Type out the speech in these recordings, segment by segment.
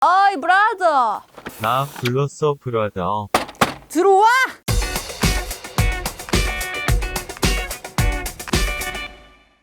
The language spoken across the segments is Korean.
어이 브라더 나 불렀어 브라더. 들어와!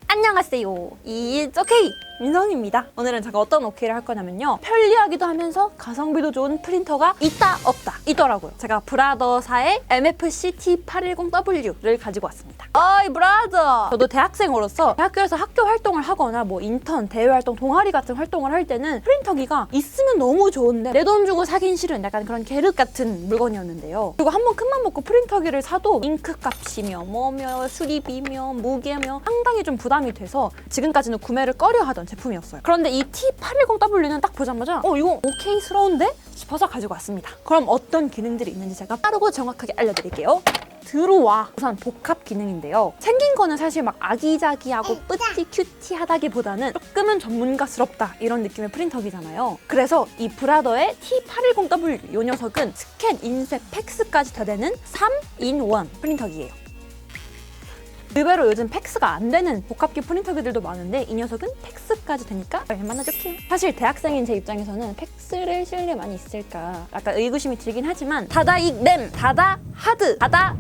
안녕하세요. It's okay! 민성입니다. 오늘은 제가 어떤 오케이를 할 거냐면요. 편리하기도 하면서 가성비도 좋은 프린터가 있다 없다 있더라고요. 제가 브라더사의 MFC T810W를 가지고 왔습니다. 어이 브라더! 저도 대학생으로서 대학교에서 학교 활동을 하거나 뭐 인턴, 대외 활동, 동아리 같은 활동을 할 때는 프린터기가 있으면 너무 좋은데 내 돈 주고 사긴 싫은 약간 그런 계륵 같은 물건이었는데요. 그리고 한번 큰맘 먹고 프린터기를 사도 잉크 값이며 뭐며 수리비며 무게며 상당히 좀 부담이 돼서 지금까지는 구매를 꺼려하던 제품이었어요. 그런데 이 T810W는 딱 보자마자 이거 오케이스러운데? 싶어서 가지고 왔습니다. 그럼 어떤 기능들이 있는지 제가 빠르고 정확하게 알려드릴게요. 들어와! 우선 복합 기능인데요. 생긴 거는 사실 막 아기자기하고 뿌띠 큐티하다기보다는 조금은 전문가스럽다 이런 느낌의 프린터기잖아요. 그래서 이 브라더의 T810W 이 녀석은 스캔, 인쇄, 팩스까지 다 되는 3in1 프린터기예요. 의외로 요즘 팩스가 안 되는 복합기 프린터기들도 많은데 이 녀석은 팩스까지 되니까 얼마나 좋게요. 사실 대학생인 제 입장에서는 팩스를 쓸 일 많이 있을까 약간 의구심이 들긴 하지만 다다 RAM, 다다 하드, 다다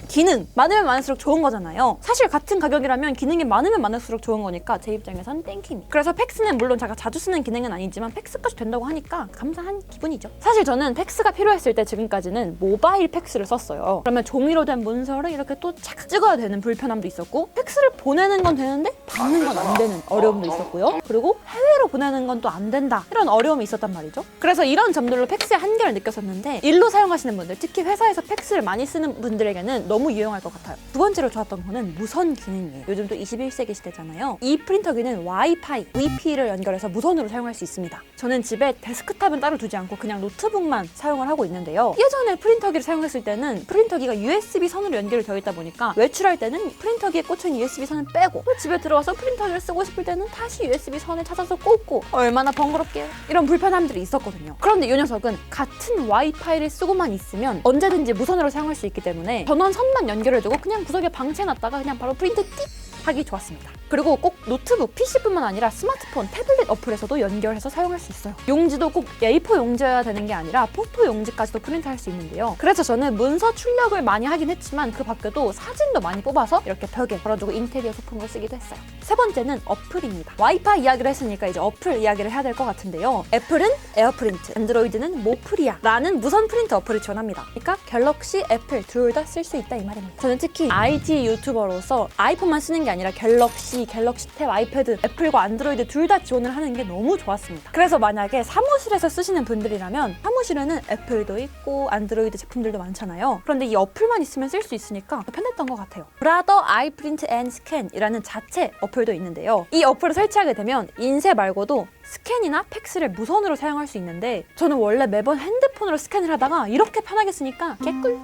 기능 많으면 많을수록 좋은 거잖아요. 사실 같은 가격이라면 기능이 많으면 많을수록 좋은 거니까 제 입장에선 땡큐입니다. 그래서 팩스는 물론 제가 자주 쓰는 기능은 아니지만 팩스까지 된다고 하니까 감사한 기분이죠. 사실 저는 팩스가 필요했을 때 지금까지는 모바일 팩스를 썼어요. 그러면 종이로 된 문서를 이렇게 또 착 찍어야 되는 불편함도 있었고 팩스를 보내는 건 되는데 받는 건 안 되는 어려움도 있었고요. 그리고 해외로 보내는 건 또 안 된다 이런 어려움이 있었단 말이죠. 그래서 이런 점들로 팩스의 한계를 느꼈었는데 일로 사용하시는 분들, 특히 회사에서 팩스를 많이 쓰는 분들에게는 너무 유용할 것 같아요. 두 번째로 좋았던 거는 무선 기능이에요. 요즘 또 21세기 시대잖아요. 이 프린터기는 와이파이, VP를 연결해서 무선으로 사용할 수 있습니다. 저는 집에 데스크탑은 따로 두지 않고 그냥 노트북만 사용을 하고 있는데요. 예전에 프린터기를 사용했을 때는 프린터기가 USB 선으로 연결이 되어 있다 보니까 외출할 때는 프린터기에 꽂혀있는 USB 선을 빼고 또 집에 들어와서 프린터기를 쓰고 싶을 때는 다시 USB 선을 찾아서 꽂고 얼마나 번거롭게요. 이런 불편함들이 있었거든요. 그런데 이 녀석은 같은 와이파이를 쓰고만 있으면 언제든지 무선으로 사용할 수 있기 때문에 전원 선만 연결해두고 그냥 구석에 방치해놨다가 그냥 바로 프린트 띡 하기 좋았습니다. 그리고 꼭 노트북, PC뿐만 아니라 스마트폰, 태블릿 어플에서도 연결해서 사용할 수 있어요. 용지도 꼭 A4 용지여야 되는 게 아니라 포토 용지까지도 프린트할 수 있는데요. 그래서 저는 문서 출력을 많이 하긴 했지만 그 밖에도 사진도 많이 뽑아서 이렇게 벽에 걸어두고 인테리어 소품으로 쓰기도 했어요. 세 번째는 어플입니다. 와이파이 이야기를 했으니까 이제 어플 이야기를 해야 될 것 같은데요. 애플은 에어프린트, 안드로이드는 모프리아라는 무선 프린트 어플을 지원합니다. 그러니까 갤럭시, 애플 둘 다 쓸 수 있다 이 말입니다. 저는 특히 IT 유튜버로서 아이폰만 쓰는 게 아니라 갤럭시 탭, 아이패드, 애플과 안드로이드 둘 다 지원을 하는 게 너무 좋았습니다. 그래서 만약에 사무실에서 쓰시는 분들이라면 사무실에는 애플도 있고 안드로이드 제품들도 많잖아요. 그런데 이 어플만 있으면 쓸 수 있으니까 편했던 것 같아요. 브라더 아이 프린트 앤 스캔이라는 자체 어플도 있는데요. 이 어플을 설치하게 되면 인쇄 말고도 스캔이나 팩스를 무선으로 사용할 수 있는데 저는 원래 매번 핸드폰으로 스캔을 하다가 이렇게 편하게 쓰니까 깨꿀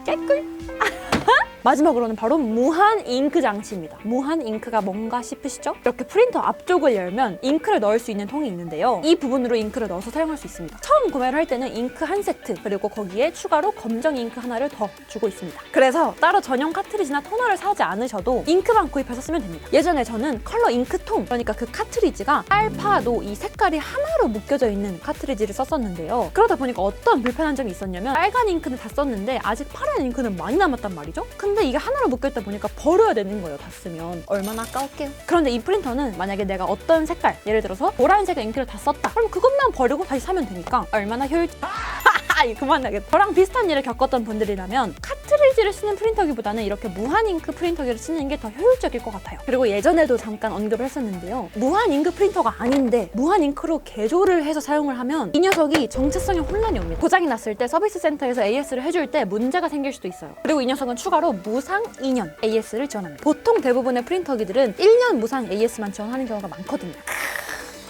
마지막으로는 바로 무한 잉크 장치입니다. 무한 잉크가 뭔가 싶으시죠? 이렇게 프린터 앞쪽을 열면 잉크를 넣을 수 있는 통이 있는데요. 이 부분으로 잉크를 넣어서 사용할 수 있습니다. 처음 구매를 할 때는 잉크 한 세트 그리고 거기에 추가로 검정 잉크 하나를 더 주고 있습니다. 그래서 따로 전용 카트리지나 토너를 사지 않으셔도 잉크만 구입해서 쓰면 됩니다. 예전에 저는 컬러 잉크통 그러니까 그 카트리지가 빨파도 이 색깔이 하나로 묶여져 있는 카트리지를 썼었는데요. 그러다 보니까 어떤 불편한 점이 있었냐면 빨간 잉크는 다 썼는데 아직 파란 잉크는 많이 남았단 말이죠. 근데 이게 하나로 묶여있다 보니까 버려야 되는 거예요. 다 쓰면 얼마나 아까울게요. 그런데 이 프린터는 만약에 내가 어떤 색깔 예를 들어서 보라색 잉크를 다 썼다 그럼 그것만 버리고 다시 사면 되니까 얼마나 효율 그만하겠다. 저랑 비슷한 일을 겪었던 분들이라면 카트리지를 쓰는 프린터기보다는 이렇게 무한 잉크 프린터기를 쓰는 게 더 효율적일 것 같아요. 그리고 예전에도 잠깐 언급을 했었는데요. 무한 잉크 프린터가 아닌데 무한 잉크로 개조를 해서 사용을 하면 이 녀석이 정체성에 혼란이 옵니다. 고장이 났을 때 서비스 센터에서 AS를 해줄 때 문제가 생길 수도 있어요. 그리고 이 녀석은 추가로 무상 2년 AS를 지원합니다. 보통 대부분의 프린터기들은 1년 무상 AS만 지원하는 경우가 많거든요.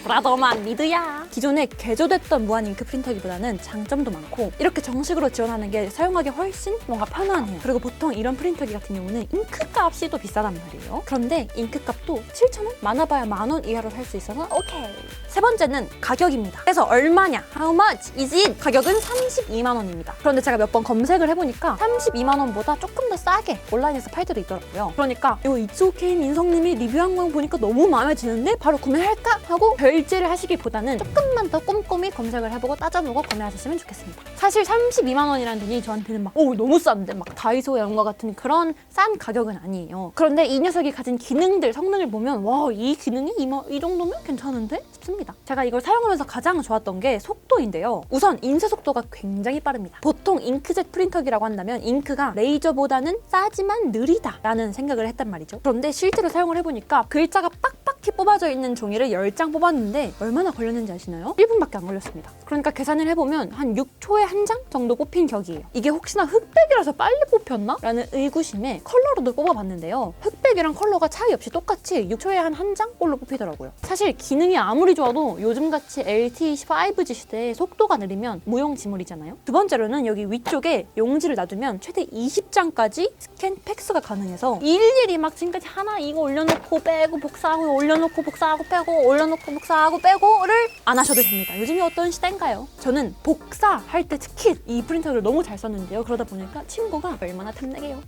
브라더만 믿으야. 기존에 개조됐던 무한 잉크 프린터기보다는 장점도 많고 이렇게 정식으로 지원하는 게 사용하기 훨씬 뭔가 편안해요. 그리고 보통 이런 프린터기 같은 경우는 잉크 값이 또 비싸단 말이에요. 그런데 잉크 값도 7,000원? 많아봐야 10,000원 이하로 살 수 있어서 오케이. 세 번째는 가격입니다. 그래서 얼마냐? How much is it? 가격은 32만 원입니다. 그런데 제가 몇 번 검색을 해보니까 32만 원보다 조금 더 싸게 온라인에서 팔 때도 있더라고요. 그러니까 이거 It's okay 민성님이 리뷰한 거 보니까 너무 마음에 드는데 바로 구매할까? 하고 결제를 하시기보다는 조금만 더 꼼꼼히 검색을 해보고 따져보고 구매하셨으면 좋겠습니다. 사실 32만 원이라는 돈이 저한테는 막 너무 싼데 막 다이소 이런 거 같은 그런 싼 가격은 아니에요. 그런데 이 녀석이 가진 기능들, 성능을 보면 와, 이 기능이 이 정도면 괜찮은데? 싶습니다. 제가 이걸 사용하면서 가장 좋았던 게 속도인데요. 우선 인쇄 속도가 굉장히 빠릅니다. 보통 잉크젯 프린터기라고 한다면 잉크가 레이저보다는 싸지만 느리다라는 생각을 했단 말이죠. 그런데 실제로 사용을 해보니까 글자가 빡빡히 뽑아져 있는 종이를 10장 뽑았는데 얼마나 걸렸는지 아시나요? 1분밖에 안 걸렸습니다. 그러니까 계산을 해보면 한 6초에 한 장 정도 뽑힌 격이에요. 이게 혹시나 흑백이라서 빨리 뽑혔나? 라는 의구심에 컬러로도 뽑아봤는데요. 흑백이랑 컬러가 차이 없이 똑같이 6초에 한 장꼴로 뽑히더라고요. 사실 기능이 아무리 좋아도 요즘같이 LTE 5G 시대에 속도가 느리면 무용지물이잖아요. 두 번째로는 여기 위쪽에 용지를 놔두면 최대 20장까지 스캔 팩스가 가능해서 일일이 막 지금까지 하나 이거 올려놓고 빼고 복사하고 올려놓고 복사하고 빼고 올려놓고 복사하고 빼고를 안 하셔도 됩니다. 요즘이 어떤 시대인가요? 저는 복사할 때 특히 이 프린터를 너무 잘 썼는데요. 그러다 보니까 친구가 얼마나 탐나게요.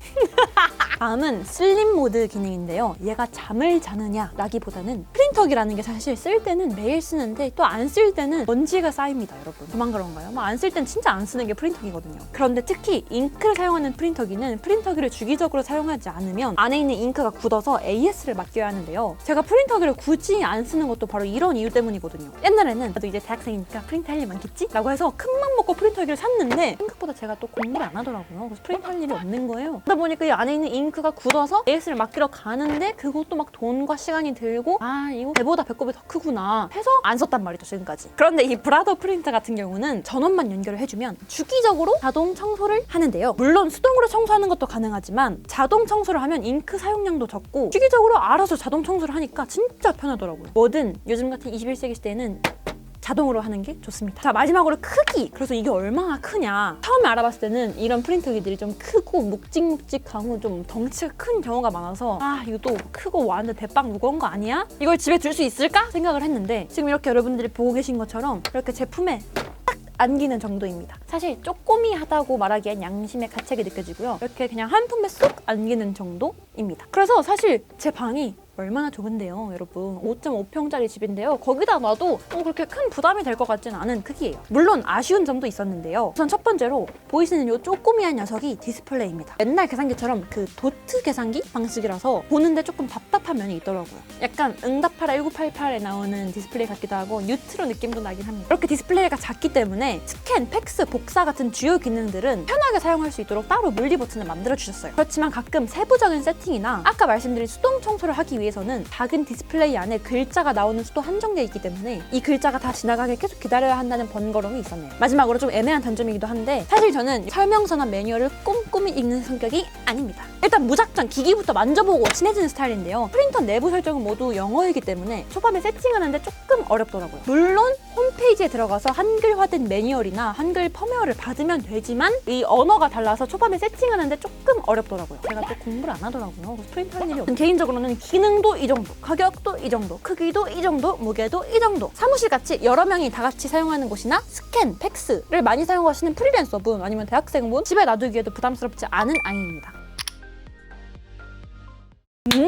다음은 슬림 모드 기능인데요. 얘가 잠을 자느냐 라기보다는 프린터기라는 게 사실 쓸 때는 매일 쓰는데 또 안 쓸 때는 먼지가 쌓입니다, 여러분. 저만 그런가요? 안 쓸 땐 진짜 안 쓰는 게 프린터기거든요. 그런데 특히 잉크를 사용하는 프린터기는 프린터기를 주기적으로 사용하지 않으면 안에 있는 잉크가 굳어서 AS를 맡겨야 하는데요. 제가 프린터기를 굳이 안 쓰는 것도 바로 이런 이유 때문이거든요. 옛날에는 나도 이제 대학생이니까 프린트 할 일 많겠지? 라고 해서 큰맘 먹고 프린터기를 샀는데 생각보다 제가 또 공부를 안 하더라고요. 그래서 프린트 할 일이 없는 거예요. 그러다 보니까 이 안에 있는 잉크가 굳어서 AS를 맡기러 가는데 그것도 막 돈과 시간이 들고 이거 배보다 배꼽이 더 크구나 해서 안 썼단 말이죠, 지금까지. 그런데 이 브라더 프린터 같은 경우는 전원만 연결을 해주면 주기적으로 자동 청소를 하는데요. 물론 수동으로 청소하는 것도 가능하지만 자동 청소를 하면 잉크 사용량도 적고 주기적으로 알아서 자동 청소를 하니까 진짜 편하더라고요. 뭐든 요즘 같은 21세기 시대에는 자동으로 하는 게 좋습니다. 자, 마지막으로 크기! 그래서 이게 얼마나 크냐. 처음에 알아봤을 때는 이런 프린터기들이 좀 크고 묵직묵직하고 좀 덩치가 큰 경우가 많아서 이거 또 크고 완전 대빵 무거운 거 아니야? 이걸 집에 둘 수 있을까? 생각을 했는데 지금 이렇게 여러분들이 보고 계신 것처럼 이렇게 제품에 딱 안기는 정도입니다. 사실 쪼꼬미하다고 말하기엔 양심의 가책이 느껴지고요. 이렇게 그냥 한 품에 쏙 안기는 정도입니다. 그래서 사실 제 방이 얼마나 좁은데요, 여러분. 5.5평짜리 집인데요. 거기다 놔도 그렇게 큰 부담이 될 것 같지는 않은 크기예요. 물론 아쉬운 점도 있었는데요. 우선 첫 번째로 보이시는 이 쪼꼬미한 녀석이 디스플레이입니다. 옛날 계산기처럼 그 도트 계산기 방식이라서 보는데 조금 답답한 면이 있더라고요. 약간 응답하라 1988에 나오는 디스플레이 같기도 하고 뉴트로 느낌도 나긴 합니다. 이렇게 디스플레이가 작기 때문에 스캔, 팩스, 복사 같은 주요 기능들은 편하게 사용할 수 있도록 따로 물리 버튼을 만들어 주셨어요. 그렇지만 가끔 세부적인 세팅이나 아까 말씀드린 수동 청소를 하기 위해서는 작은 디스플레이 안에 글자가 나오는 수도 한정되어 있기 때문에 이 글자가 다 지나가게 계속 기다려야 한다는 번거로움이 있었네요. 마지막으로 좀 애매한 단점이기도 한데 사실 저는 설명서나 매뉴얼을 꼼꼼히 읽는 성격이 아닙니다. 일단 무작정 기기부터 만져보고 친해지는 스타일인데요. 프린터 내부 설정은 모두 영어이기 때문에 초반에 세팅하는데 조금 어렵더라고요. 물론 홈페이지에 들어가서 한글화된 매뉴얼이나 한글 펌웨어를 받으면 되지만 이 언어가 달라서 초반에 세팅하는데 조금 어렵더라고요. 제가 또 공부를 안 하더라고요. 그래서 프린트 할 일이 없어요. 개인적으로는 기능도 이 정도, 가격도 이 정도, 크기도 이 정도, 무게도 이 정도. 사무실같이 여러 명이 다 같이 사용하는 곳이나 스캔, 팩스를 많이 사용하시는 프리랜서분 아니면 대학생분 집에 놔두기에도 부담스럽지 않은 아이입니다. 네,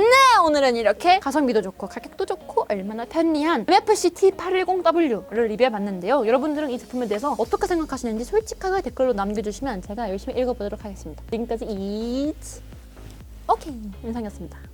오늘은 이렇게 가성비도 좋고 가격도 좋고 얼마나 편리한 MFC T810W를 리뷰해봤는데요. 여러분들은 이 제품에 대해서 어떻게 생각하시는지 솔직하게 댓글로 남겨주시면 제가 열심히 읽어보도록 하겠습니다. 지금까지 오케이, 윤상이었습니다.